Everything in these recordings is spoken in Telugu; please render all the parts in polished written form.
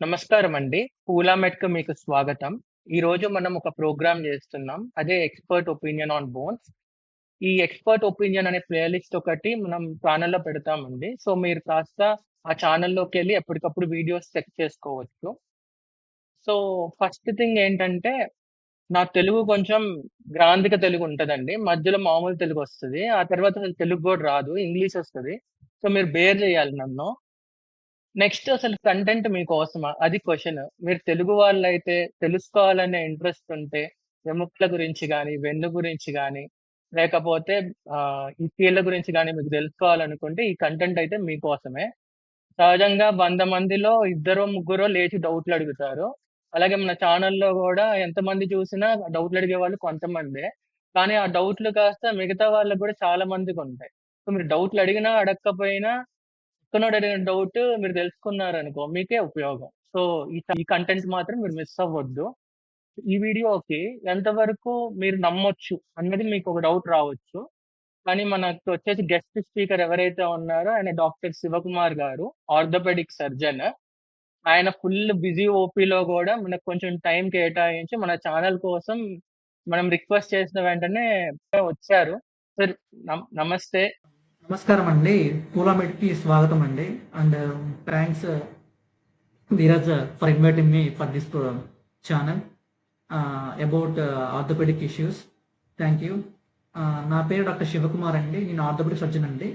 నమస్కారం అండి. పూలామెట్‌కి మీకు స్వాగతం. ఈరోజు మనం ఒక ప్రోగ్రామ్ జేస్తున్నాం. అదే ఎక్స్‌పర్ట్ ఒపీనియన్ ఆన్ బోన్స్. ఈ ఎక్స్‌పర్ట్ ఒపీనియన్ అనే ప్లే లిస్ట్ ఒకటి మనం ఛానెల్‌లో పెడతామండి. సో, మీరు కాస్త ఆ ఛానెల్‌లోకెళ్ళి ఎప్పటికప్పుడు వీడియోస్ చెక్ చేసుకోవచ్చు. సో, ఫస్ట్ థింగ్ ఏంటంటే, నా తెలుగు కొంచెం గ్రాంథిక తెలుగు ఉంటదండి. మధ్యలో మామూలు తెలుగొస్తది. ఆ తర్వాత అసలు తెలుగు గూడా రాదు. ఇంగ్లీష్ ఒస్తది. సో, మీరు బేర్ జేయాలి నన్ను. నెక్స్ట్ అసలు కంటెంట్ మీకోసమా? అది క్వెషన్. మీరు తెలుగు వాళ్ళైతే తెలుసుకోవాలనే ఇంట్రెస్ట్ ఉంటే, ఎముకల గురించి గాని, వెన్ను గురించి గాని, లేకపోతే ఈ కీళ్ళ గురించి గాని మీకు తెలుసుకోవాలనుకుంటే ఈ కంటెంట్ అయితే మీకోసమే. సహజంగా 100 మందిలో ఇద్దరో, ముగ్గురో లేచి డౌట్‌లడుగుతారు. అలాగే మన ఛానెల్‌లో గూడా ఎంతమంది చూసినా డౌట్‌లడిగే వాళ్ళు కొంతమందే. కానీ ఆ డౌట్‌లు కాస్త మిగతా వాళ్ళకి గూడా చాలా మందికుంటాయి. సో, మీరు డౌట్‌లడిగినా, అడగకపోయినా పక్కనోడు అడిగిన డౌట్ మీరు తెలుసుకున్నారనుకో మీకే ఉపయోగం. సో, ఈ కంటెంట్ మాత్రం మీరు మిస్ అవ్వద్దు. ఈ వీడియోకి ఎంతవరకు మీరు నమ్మొచ్చు అన్నది మీకొక డౌట్ రావచ్చు. కానీ మనకొచ్చేసి గెస్ట్ స్పీకర్ ఎవరైతే ఉన్నారో ఆయన డాక్టర్ శివకుమార్ గారు. Orthopedic surgeon. ఆయన ఫుల్ బిజీ ఓపీలో గూడా మనకు కొంచెం టైం కేటాయించి మన ఛానెల్ కోసం మనం రిక్వెస్ట్ చేసిన వెంటనే వచ్చారు. సార్ నమస్తే. నమస్కారం అండి. పూలామెట్కి స్వాగతం అండి. And thanks Dheeraj for inviting me for this channel about orthopedic issues. Thank you. నా పేరు డాక్టర్ శివకుమార్ అండి. నేను ఆర్థోపెడిక్ సర్జన్ అండి.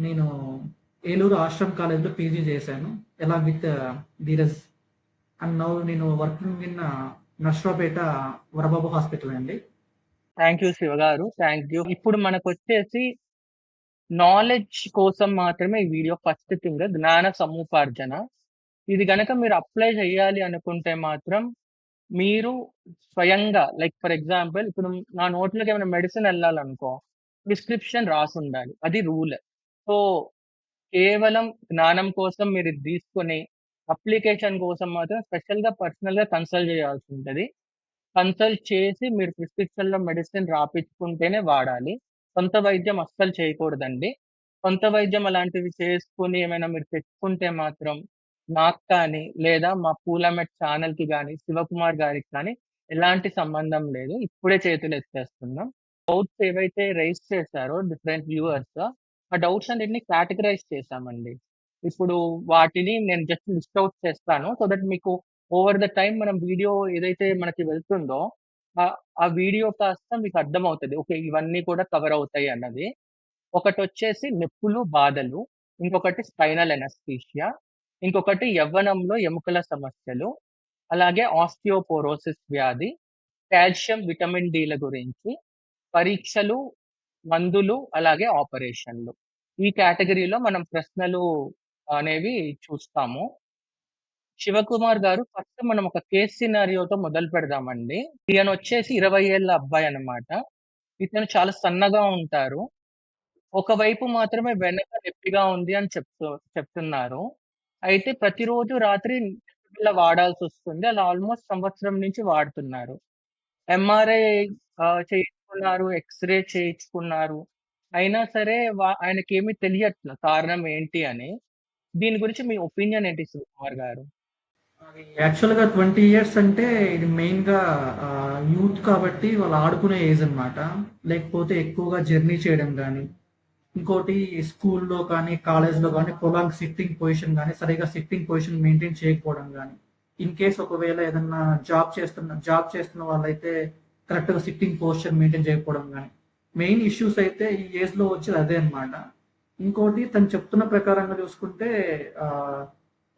నేను ఏలూరు ఆశ్రమ్ కాలేజ్లో పీజీ చేశాను ఎలా విత్ ధీరజ్. అండ్ నౌ నేను working in Narasaraopet Varababu hospital అండి. థ్యాంక్ యూ శివ గారు. Thank you. ఇప్పుడు మనకొచ్చేసి నాలెడ్జ్ కోసం మాత్రమే ఈ వీడియో ఫస్ట్ థింగ్ జ్ఞాన సముపార్జన. ఇది గనక మీరు అప్లై చేయాలి అనుకుంటే మాత్రం మీరు స్వయంగా లైక్ ఫర్ ఎగ్జాంపుల్ ఇప్పుడు నా నోట్లోకి ఏమైనా మెడిసిన్ ఎళ్ళాలనుకో, ప్రిస్క్రిప్షన్ రాసుండాలి. అది రూల్. సో, కేవలం జ్ఞానం కోసం మీరిది తీసుకొని, అప్లికేషన్ కోసం మాత్రం స్పెషల్‌గా పర్సనల్‌గా కన్సల్ట్ చేయాల్సుంటది. కన్సల్ట్ చేసి మీరు ప్రిస్క్రిప్షన్‌లో మెడిసిన్ రాపిచ్చుకుంటేనే వాడాలి. సొంత వైద్యం అస్సలు చేయకూడదండి. సొంత వైద్యం అలాంటివి చేసుకొని ఏమైనా మీరు తెచ్చుకుంటే మాత్రం నాకు కానీ, లేదా మా పూలమెట్ ఛానెల్‌కి గాని, శివకుమార్ గారికి కానీ ఎలాంటి సంబంధం లేదు. ఇప్పుడే చేతులెత్తేస్తున్నాం. డౌట్స్ ఏవైతే రైజ్ చేశారో డిఫరెంట్ వ్యూవర్స్, ఆ డౌట్స్ అన్నిటిని కేటగరైజ్ చేశామండి. ఇప్పుడు వాటిని నేను జస్ట్ లిస్ట్ ఔట్ చేస్తాను. సో దట్ మీకు ఓవర్ ద టైమ్ మనం వీడియో ఏదైతే మనకి వెళ్తుందో, ఆ వీడియో కాస్త మీకు అర్థమవుతది. ఓకే. ఇవన్నీ కూడా కవర్ అవుతాయి అన్నది. ఒకటొచ్చేసి నొప్పులు, బాధలు. ఇంకొకటి స్పైనల్ అనస్థీషియా. ఇంకొకటి యవ్వనంలో ఎముకల సమస్యలు. అలాగే ఆస్టియోపోరోసిస్ వ్యాధి, కాల్షియం, విటమిన్ డీల గురించి, పరీక్షలు, మందులు, అలాగే ఆపరేషన్‌లు. ఈ కేటగరీలో మనం ప్రశ్నలు అనేవి చూస్తాము. శివకుమార్ గారు ఫస్ట్ మనం ఒక కేస్ సినారియోతో మొదలు పెడదామండి. ఈయనొచ్చేసి 20 ఏళ్ల అబ్బాయన్నమాట. ఇతను చాలా సన్నగా ఉంటారు. ఒకవైపు మాత్రమే వెనక నొప్పిగా ఉంది అని చెప్తున్నారు. అయితే ప్రతిరోజు రాత్రి బిళ్ళ వాడాల్సొస్తుంది. అలా ఆల్‌మోస్ట్ సంవత్సరం నుంచి వాడుతున్నారు. ఎంఆర్ఐ చేయించుకున్నారు. ఎక్స్‌రే చేయించుకున్నారు. అయినా సరే ఆయనకేమి తెలియట్ల కారణం ఏంటి అని. దీని గురించి మీ ఒపీనియన్ ఏంటి శివకుమార్ గారు? అది యాక్చువల్‌గా 20 ఇయర్స్ అంటే ఇది మెయిన్‌గా యూత్ కాబట్టి వాళ్ళు ఆడుకునే ఏజ్ అన్నమాట. లేకపోతే ఎక్కువగా జర్నీ చేయడం గానీ, ఇంకోటి స్కూల్‌లో కానీ, కాలేజ్‌లో గానీ ప్రొలాంగ్ సిట్టింగ్ పొజిషన్ గానీ, సరిగ్గా సిట్టింగ్ పొజిషన్ మెయింటైన్ చేయకపోవడం గానీ, ఇన్ కేస్ ఒకవేళ ఏదన్నా జాబ్ చేస్తున్న వాళ్ళైతే కరెక్ట్‌గా సిట్టింగ్ పోస్చర్ మెయింటైన్ చేయకపోవడం గానీ, మెయిన్ ఇష్యూస్ అయితే ఈ ఏజ్‌లో వచ్చేది అదే అన్నమాట. ఇంకోటి తను చెప్తున్న ప్రకారంగా చూసుకుంటే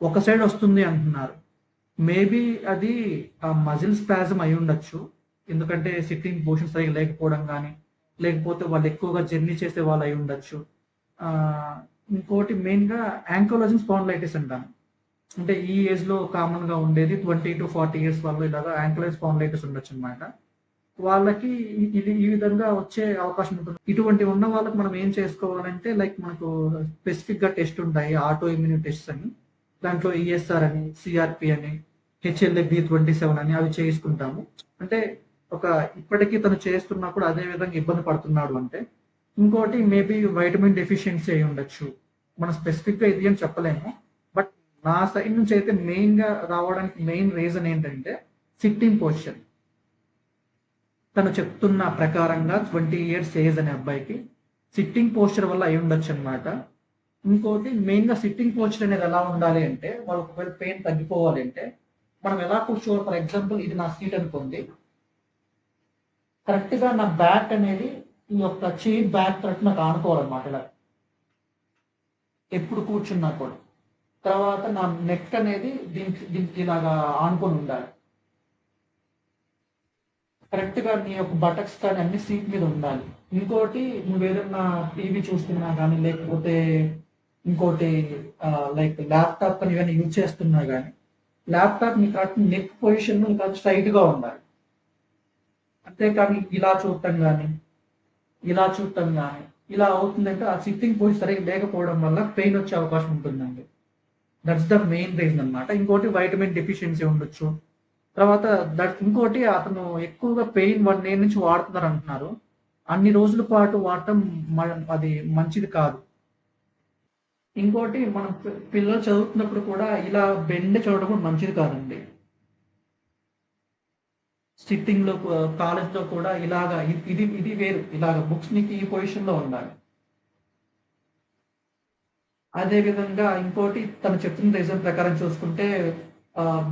ఒక సైడ్ వస్తుంది అంటున్నారు. మేబీ అది మజిల్ స్పాజమ్ అయి ఉండొచ్చు. ఎందుకంటే సిట్టింగ్ పొజిషన్ సరిగ్గా లేకపోవడం గానీ, లేకపోతే వాళ్ళు ఎక్కువగా జర్నీ చేసే వాళ్ళు అయి ఉండొచ్చు. ఇంకోటి మెయిన్‌గా యాంకలోజింగ్ స్పాండిలైటిస్ అంటాం. అంటే ఈ ఏజ్‌లో కామన్‌గా ఉండేది 20-40 ఇయర్స్ వాళ్ళు ఇలాగా యాంకలోజింగ్ స్పాండిలైటిస్ ఉండొచ్చనమాట. వాళ్ళకి ఇది ఈ విధంగా వచ్చే అవకాశం ఉంటుంది. ఇటువంటివి ఉన్న వాళ్ళకి మనం ఏం చేసుకోవాలంటే లైక్ మనకు స్పెసిఫిక్‌గా టెస్ట్ ఉంటాయి. ఆటో ఇమ్యూన్ టెస్ట్స్ అని. దాంట్లో ఈఎస్ఆర్ అని, సిఆర్‌పి అని, హెచ్ఎల్ఏ-B27 అని అవి చేసుకుంటాము. అంటే ఇప్పటికీ తను చేస్తున్నప్పుడు అదే విధంగా ఇబ్బంది పడుతున్నాడు అంటే. ఇంకోటి మేబీ వైటమిన్ డెఫిషియన్సీ అయి ఉండొచ్చు. మనం స్పెసిఫిక్‌గా ఇది అని చెప్పలేము. బట్ నా సైడ్ నుంచి అయితే మెయిన్ గా రావడానికి మెయిన్ రీజన్ ఏంటంటే సిట్టింగ్ పొజిషన్. తను చెప్తున్న ప్రకారంగా 20 ఇయర్స్ ఏజ్ అనే అబ్బాయికి సిట్టింగ్ పోస్చర్ వల్ల అయి ఉండొచ్చు అనమాట. ఇంకోటి మెయిన్ గా సిట్టింగ్ పోస్చర్ అనేది ఎలా ఉండాలి అంటే, వాళ్ళకి ఒకవేళ పెయిన్ తగ్గిపోవాలి అంటే మనం ఎలా కూర్చోవాలి. ఫర్ ఎగ్జాంపుల్ ఇది నా సీట్ అనుకోండి, కరెక్ట్ గా నా బ్యాక్ అనేది ఈ యొక్క చైర్ బ్యాక్ కరెక్ట్ నాకు ఆనుకోవాలన్నమాట ఇలా ఎప్పుడు కూర్చున్నా కూడా. తర్వాత నా నెక్ అనేది దీనికి దీనికి ఇలాగా ఆనుకొని ఉండాలి. కరెక్ట్ గా నీ యొక్క బటక్స్ కానీ అన్ని సీట్ మీద ఉండాలి. ఇంకోటి నువ్వు ఏదన్నా టీవీ చూస్తున్నా కానీ లేకపోతే ఇంకోటి లైక్ ల్యాప్టాప్ అని ఇవన్నీ యూజ్ చేస్తున్నా కానీ ల్యాప్టాప్ నీ correct neck position correct straight గా ఉండాలి. అంతేకాని ఇలా చూడటం కానీ ఇలా చూడటం కానీ ఇలా అవుతుందంటే ఆ సిట్టింగ్ పొజిషన్ సరిగ్గా లేకపోవడం వల్ల పెయిన్ వచ్చే అవకాశం ఉంటుందండి. దట్స్ ద మెయిన్ రీజన్ అన్నమాట. ఇంకోటి వైటమిన్ డెఫిషియన్సీ ఉండొచ్చు. తర్వాత ఇంకోటి అతను ఎక్కువగా పెయిన్ 1 year నుంచి వాడుతున్నారు అంటున్నారు. అన్ని రోజుల పాటు వాడటం అది మంచిది కాదు. ఇంకోటి మనం పిల్లలు చదువుతున్నప్పుడు కూడా ఇలా బెండ్ చదవడం కూడా మంచిది కాదండి. సిట్టింగ్ లో కాలేజ్ లో కూడా ఇలాగా ఇది ఇది వేరు, ఇలాగ బుక్స్ నీకు ఈ పొజిషన్ లో ఉండాలి. అదే విధంగా ఇంకోటి తను చెప్తున్న రీజన్ ప్రకారం చూసుకుంటే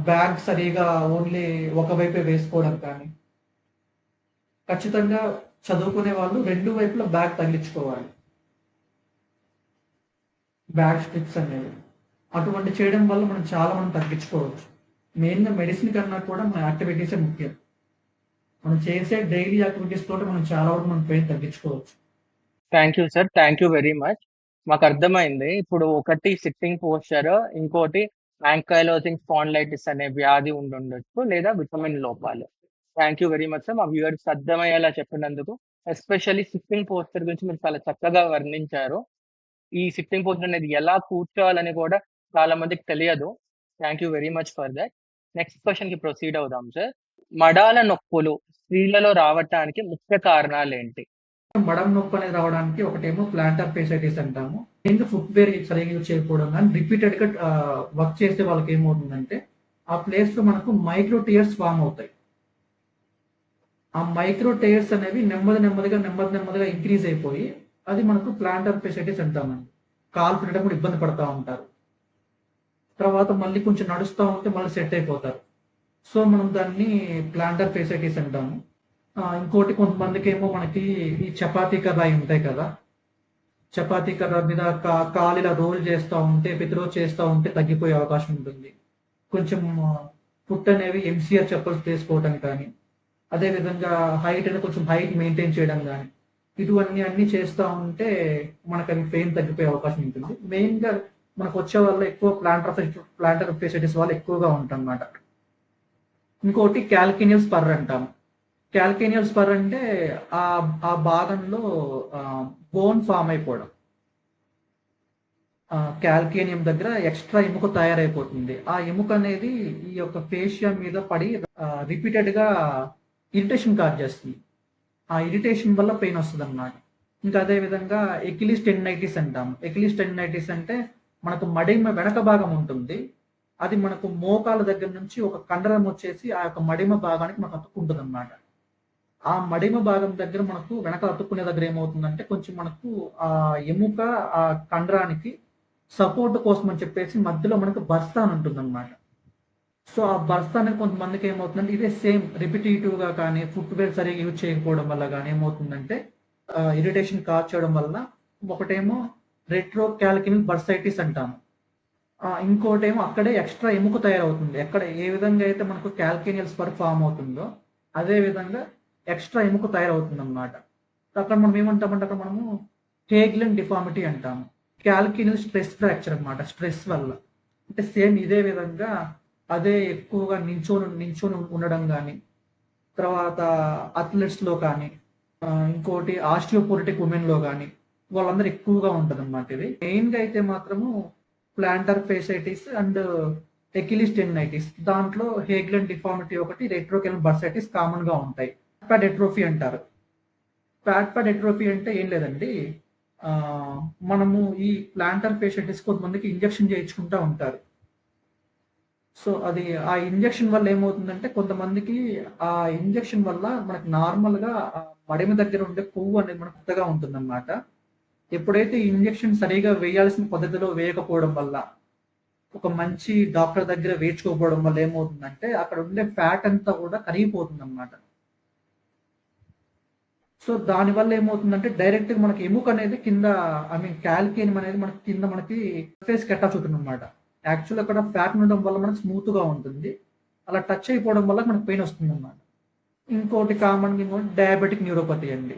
బ్యాగ్ సరిగా ఓన్లీ ఒకవైపే వేసుకోవడం కానీ, ఖచ్చితంగా చదువుకునే వాళ్ళు 2 వైపులా బ్యాగ్ తగిలించుకోవాలి, బ్యాగ్ స్ట్రిప్స్ అనేవి. అటువంటి చేయడం వల్ల మనం చాలా మనం తగ్గించుకోవచ్చు. మెయిన్గా మెడిసిన్ కన్నా కూడా మన యాక్టివిటీసే ముఖ్యం. మనం చేసే డైలీ యాక్టివిటీస్ తోటి మనం చాలా వరకు మన పెయిన్ తగ్గించుకోవచ్చు. Thank you sir, thank you very much. మాకు అర్థమైంది. ఇప్పుడు ఒకటి సిట్టింగ్ పోస్చర్, ఇంకోటి యాంకైలోజింగ్ స్పాండిలైటిస్ అనే వ్యాధి ఉండొచ్చు, లేదా విటమిన్ లోపాలు. Thank you very much sir, మా వ్యూవర్స్ అర్థమయ్యేలా చెప్పినందుకు. ఎస్పెషల్లీ సిట్టింగ్ పోస్చర్ గురించి మీరు చాలా చక్కగా వర్ణించారు. ఈ సిట్టింగ్ పోస్చర్ అనేది ఎలా కూర్చోవాలని కూడా చాలా మందికి తెలియదు. Thank you very much for that. Next question కి ప్రొసీడ్ అవుదాం సార్. మడాల నొప్పులు స్త్రీలలో రావటానికి ముఖ్య కారణాలు ఏంటి? మడం నొప్పి అనేది రావడానికి ఒకటేమో ప్లాంటర్ ఫేసైటిస్ అంటాము. ఇంకా ఫుట్వేర్ సరిగ్గా యూజ్ చేయకపోవడం కానీ రిపీటెడ్ గా వర్క్ చేస్తే వాళ్ళకి ఏమవుతుందంటే ఆ ప్లేస్ లో మనకు మైక్రో టియర్స్ ఫామ్ అవుతాయి. ఆ మైక్రో టైర్స్ అనేవి నెమ్మదిగా ఇంక్రీజ్ అయిపోయి అది మనకు ప్లాంటర్ ఫేసైటిస్ అంటామండి. కాలు పెట్టడం కూడా ఇబ్బంది పడతా ఉంటారు. తర్వాత మళ్ళీ కొంచెం నడుస్తూ ఉంటే మళ్ళీ సెట్ అయిపోతారు. సో మనం దాన్ని ప్లాంటర్ ఫేసైటిస్ అంటాము. ఇంకోటి కొంతమందికి ఏమో మనకి ఈ చపాతీ కర్ర అవి ఉంటాయి కదా, చపాతీ కర్ర మీద కాలు ఇలా రోల్ చేస్తూ ఉంటే ప్రతిరోజు చేస్తూ ఉంటే తగ్గిపోయే అవకాశం ఉంటుంది. కొంచెం ఫుట్ అనేవి ఎంసీఆర్ చెప్పల్స్ వేసుకోవటం కానీ, అదే విధంగా హైట్ అనేది కొంచెం హైట్ మెయింటైన్ చేయడం కానీ, ఇటువన్నీ అన్ని చేస్తూ ఉంటే మనకు అవి పెయిన్ తగ్గిపోయే అవకాశం ఉంటుంది. మెయిన్ గా మనకు వచ్చే వల్ల ఎక్కువ ప్లాంటర్ ఫేసైటిస్ వాళ్ళు ఎక్కువగా ఉంటారన్నమాట. ఇంకోటి క్యాల్కినియల్ స్పర్ అంటాము. క్యాల్కినియల్ స్పర్ అంటే ఆ భాగంలో బోన్ ఫామ్ అయిపోవడం. క్యాల్కేనియం దగ్గర ఎక్స్ట్రా ఎముక తయారైపోతుంది. ఆ ఎముక అనేది ఈ యొక్క ఫేషియా మీద పడి రిపీటెడ్ గా ఇరిటేషన్ కాజ్ చేస్తుంది. ఆ ఇరిటేషన్ వల్ల పెయిన్ వస్తుంది అన్నమాట. ఇంకా అదే విధంగా ఎకిలిస్ టెండినైటిస్ అంటాము. ఎకిలిస్ టెండినైటిస్ అంటే మనకు మడిమ వెనక భాగం ఉంటుంది. అది మనకు మోకాల దగ్గర నుంచి ఒక కండరం వచ్చేసి ఆ యొక్క మడిమ భాగానికి మనకు అతుక్కుంటుంది అన్నమాట. ఆ మడిమ భాగం దగ్గర మనకు వెనక అతుక్కునే దగ్గర ఏమవుతుందంటే కొంచెం మనకు ఆ ఎముక ఆ కండరానికి సపోర్ట్ కోసం అని చెప్పేసి మధ్యలో మనకు బర్స్తా అని ఉంటుంది అనమాట. సో ఆ బర్స్తా అనేది కొంతమందికి ఏమవుతుందంటే ఇదే సేమ్ రిపిటేటివ్ గా కానీ ఫుట్వేర్ సరిగ్గా యూజ్ చేయకపోవడం వల్ల కానీ ఏమవుతుందంటే ఇరిటేషన్ కాజ్ చేయడం వల్ల ఒకటేమో రెట్రో క్యాల్కినిల్ బర్సైటిస్ అంటాము. ఇంకోటేమో అక్కడే ఎక్స్ట్రా ఎముక తయారవుతుంది. ఎక్కడ ఏ విధంగా అయితే మనకు క్యాల్కినియల్ స్పర్ ఫామ్ అవుతుందో అదే విధంగా ఎక్స్ట్రా ఎముక తయారవుతుంది అన్నమాట. అక్కడ మనం ఏమంటామంటే అక్కడ మనము హేగ్లెన్ డిఫార్మిటీ అంటాము. క్యాల్కినియల్ స్ట్రెస్ ఫ్రాక్చర్ అన్నమాట. స్ట్రెస్ వల్ల అంటే సేమ్ ఇదే విధంగా అదే ఎక్కువగా నించొని ఉండడం కానీ, తర్వాత అథ్లెట్స్ లో కానీ, ఇంకోటి ఆస్టియోపోరిటిక్ ఉమెన్ లో కానీ వాళ్ళందరూ ఎక్కువగా ఉంటుంది అన్నమాట. ఇది మెయిన్ గా అయితే మాత్రము ప్లాంటర్ ఫేసైటిస్ అండ్ ఎకిలిస్ టెండినైటిస్, దాంట్లో హేగ్లెన్ డిఫార్మిటీ ఒకటి, రెట్రోకెల్ బర్సైటిస్ కామన్ గా ఉంటాయి. ప్యాడ్ ఎట్రోఫీ అంటారు. ప్యాడ్ ఎట్రోఫీ అంటే ఏం లేదండి, మనము ఈ ప్లాంటర్ ఫేసైటిస్ కొంతమందికి ఇంజెక్షన్ చేయించుకుంటా ఉంటారు. సో అది ఆ ఇంజెక్షన్ వల్ల ఏమవుతుందంటే కొంతమందికి ఆ ఇంజెక్షన్ వల్ల మనకు నార్మల్‌గా మడిమ దగ్గర ఉండే కొవ్వు అనేది మనకు కొత్తగా ఉంటుందన్నమాట. ఎప్పుడైతే ఈ ఇంజెక్షన్ సరిగ్గా వేయాల్సిన పద్ధతిలో వేయకపోవడం వల్ల, ఒక మంచి డాక్టర్ దగ్గర వేయించుకోకపోవడం వల్ల ఏమవుతుందంటే అక్కడ ఉండే ఫ్యాట్ అంతా కూడా కరిగిపోతుందన్నమాట. సో దానివల్ల ఏమవుతుందంటే డైరెక్ట్‌గా మనకి ఎముక అనేది కింద ఐ మీన్ కాల్షియం అనేది మనకి కింద మనకి సర్ఫేస్‌కి అటాచ్ అవుతుందన్నమాట. యాక్చువల్‌గా అక్కడ ఫ్యాట్ ఉండడం వల్ల మనకు స్మూత్‌గా ఉంటుంది. అలా టచ్ అయిపోవడం వల్ల మనకు పెయిన్ వస్తుందన్నమాట. ఇంకోటి కామన్‌గా ఇంకోటి డయాబెటిక్ న్యూరోపతి అండి.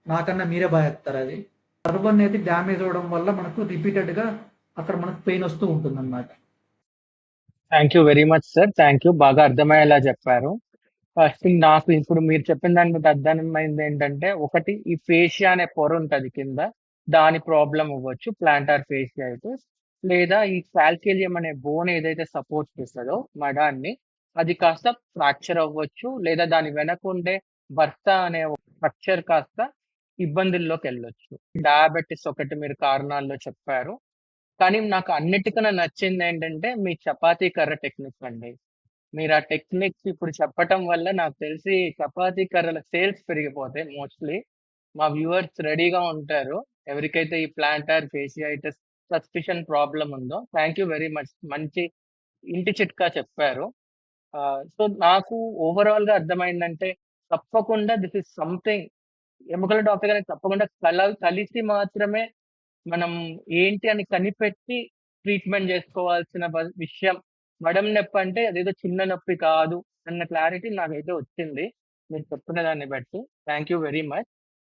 నాకన్నా మీరే బాగా చెప్తారు అది. నర్వ్ అనేది డ్యామేజ్ అవ్వడం వల్ల మనకు రిపీటెడ్‌గా అక్కడ మనకు పెయిన్ వస్తూ ఉంటుందన్నమాట. Thank you very much sir. Thank you. బాగా అర్థమయ్యేలా చెప్పారు. ఫస్ట్ థింగ్ నాకు ఇప్పుడు మీరు చెప్పిన దాని మీద అర్థమైంది ఏంటంటే, ఒకటి ఈ ఫేషియా అనే పొర ఉంటది కింద. దాని ప్రాబ్లమ్ అవ్వచ్చు ప్లాంటార్ ఫేషియైటిస్. లేదా ఈ కాల్కేలియం అనే బోన్ ఏదైతే సపోర్ట్ చేస్తదో మడాన్ని, అది కాస్త ఫ్రాక్చర్ అవ్వచ్చు. లేదా దాని వెనకుండే బర్సా అనే స్ట్రక్చర్ కాస్త ఇబ్బందుల్లోకెళ్ళొచ్చు. డయాబెటిస్ ఒకటి మీరు కారణాల్లో చెప్పారు. కానీ నాకు అన్నిటికన్నా నచ్చిందేంటంటే, మీ చపాతీ కర్ర టెక్నిక్ అండి. మీరు ఆ టెక్నిక్స్ ఇప్పుడు చెప్పటం వల్ల నాకు తెలిసి చపాతీ కర్రల సేల్స్ పెరిగిపోతాయి మోస్ట్‌లీ. మా వ్యూవర్స్ రెడీగా ఉంటారు. ఎవరికైతే ఈ ప్లాంటార్ ఫేషియైటిస్ సస్పిషన్ ప్రాబ్లమ్ ఉందో. Thank you very much. మంచి ఇంటి చిట్కా చెప్పారు. సో, నాకు ఓవరాల్‌గా అర్థమైందంటే, తప్పకుండా థిస్ ఈస్ సంథింగ్ ఎముకల డాక్టర్ గారికి తప్పకుండా కలిసి మాత్రమే మనం ఏంటి అని కనిపెట్టి ట్రీట్మెంట్ జేసుకోవాల్సిన విషయం. మడం నొప్పంటే అదేదో చిన్న నొప్పి కాదు అన్న క్లారిటీ నాకైతే వచ్చింది. మీరు చెప్పిన దాన్ని బట్టి. Thank you very much.